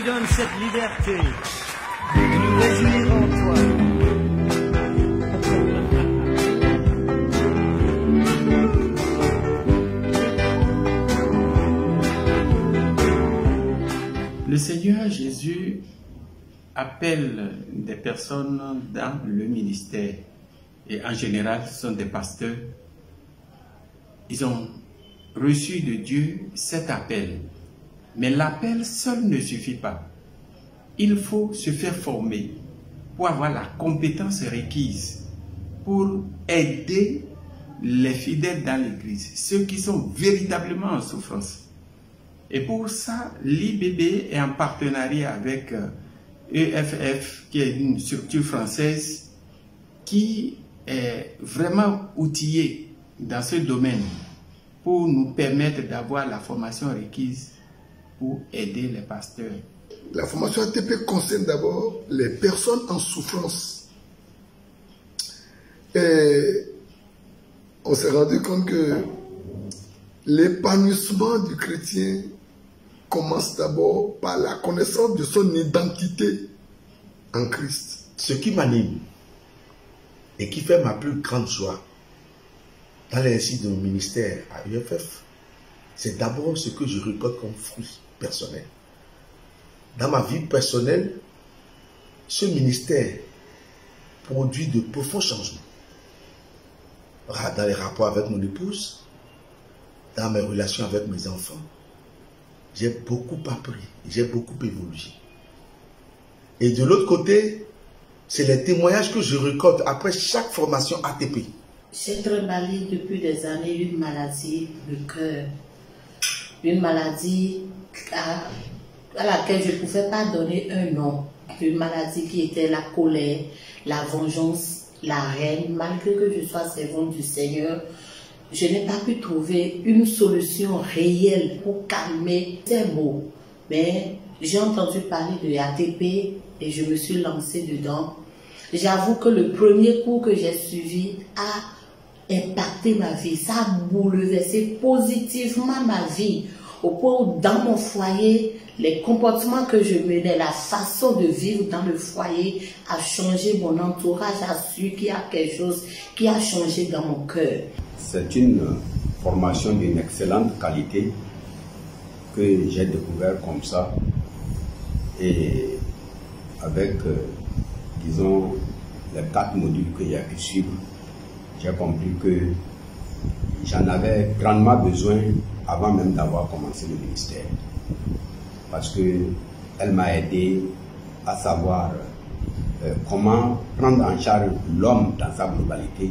nous donnes cette liberté de nous réjouir en toi. Le Seigneur Jésus appelle des personnes dans le ministère, et en général ce sont des pasteurs. Ils ont reçu de Dieu cet appel, mais l'appel seul ne suffit pas. Il faut se faire former pour avoir la compétence requise pour aider les fidèles dans l'église, ceux qui sont véritablement en souffrance. Et pour ça, l'IBB est en partenariat avec EFF, qui est une structure française qui est vraiment outillée dans ce domaine pour nous permettre d'avoir la formation requise pour aider les pasteurs. La formation ATP concerne d'abord les personnes en souffrance. Et on s'est rendu compte que l'épanouissement du chrétien commence d'abord par la connaissance de son identité en Christ. Ce qui m'anime et qui fait ma plus grande joie dans l'exercice de mon ministère à UFF, c'est d'abord ce que je récolte comme fruit personnel. Dans ma vie personnelle, ce ministère produit de profonds changements. Dans les rapports avec mon épouse, dans mes relations avec mes enfants, j'ai beaucoup appris, j'ai beaucoup évolué. Et de l'autre côté, c'est les témoignages que je récolte après chaque formation ATP. J'ai travaillé depuis des années une maladie du cœur, une maladie à laquelle je ne pouvais pas donner un nom, une maladie qui était la colère, la vengeance, la haine. Malgré que je sois servante du Seigneur, je n'ai pas pu trouver une solution réelle pour calmer ces maux. Mais j'ai entendu parler de ATP et je me suis lancée dedans. J'avoue que le premier cours que j'ai suivi a impacté ma vie. Ça a bouleversé positivement ma vie. Au point où dans mon foyer, les comportements que je menais, la façon de vivre dans le foyer a changé mon entourage, a su qu'il y a quelque chose qui a changé dans mon cœur. C'est une formation d'une excellente qualité que j'ai découvert comme ça, et avec, disons, les 4 modules que j'ai pu suivre, j'ai compris que j'en avais grandement besoin avant même d'avoir commencé le ministère, parce qu'elle m'a aidé à savoir comment prendre en charge l'homme dans sa globalité,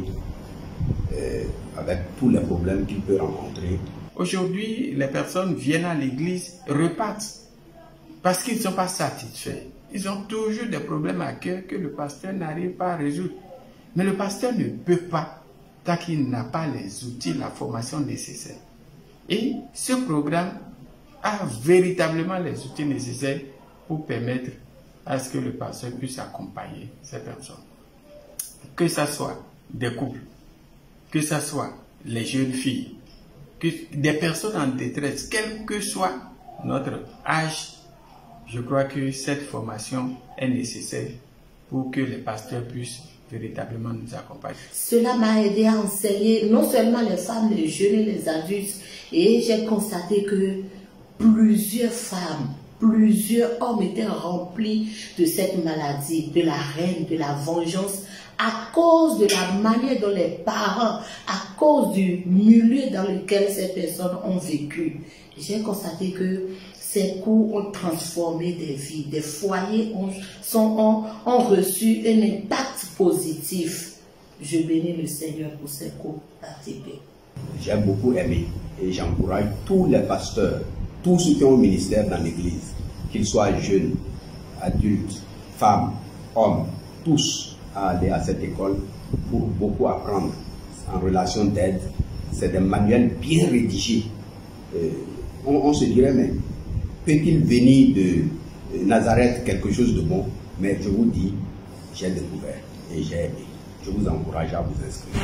avec tous les problèmes qu'il peut rencontrer. Aujourd'hui, les personnes viennent à l'église, repartent, parce qu'ils ne sont pas satisfaits. Ils ont toujours des problèmes à cœur que le pasteur n'arrive pas à résoudre. Mais le pasteur ne peut pas, tant qu'il n'a pas les outils, la formation nécessaire. Et ce programme a véritablement les outils nécessaires pour permettre à ce que le pasteur puisse accompagner ces personnes. Que ce soit des couples, que ce soit les jeunes filles, que des personnes en détresse, quel que soit notre âge, je crois que cette formation est nécessaire pour que les pasteurs puissent véritablement nous accompagner. Cela m'a aidé à enseigner non seulement les femmes, les jeunes et les adultes, et j'ai constaté que plusieurs femmes, plusieurs hommes étaient remplis de cette maladie, de la haine, de la vengeance, à cause de la manière dont les parents, à cause du milieu dans lequel ces personnes ont vécu. J'ai constaté que ces cours ont transformé des vies, des foyers ont reçu un impact positif. Je bénis le Seigneur pour ces cours ATP. J'ai beaucoup aimé et j'encourage tous les pasteurs, tous ceux qui ont un ministère dans l'église, qu'ils soient jeunes, adultes, femmes, hommes, tous à aller à cette école pour beaucoup apprendre en relation d'aide. C'est des manuels bien rédigés. On se dirait, mais peut-il venir de Nazareth quelque chose de bon? Mais je vous dis, j'ai découvert et j'ai aimé. Je vous encourage à vous inscrire.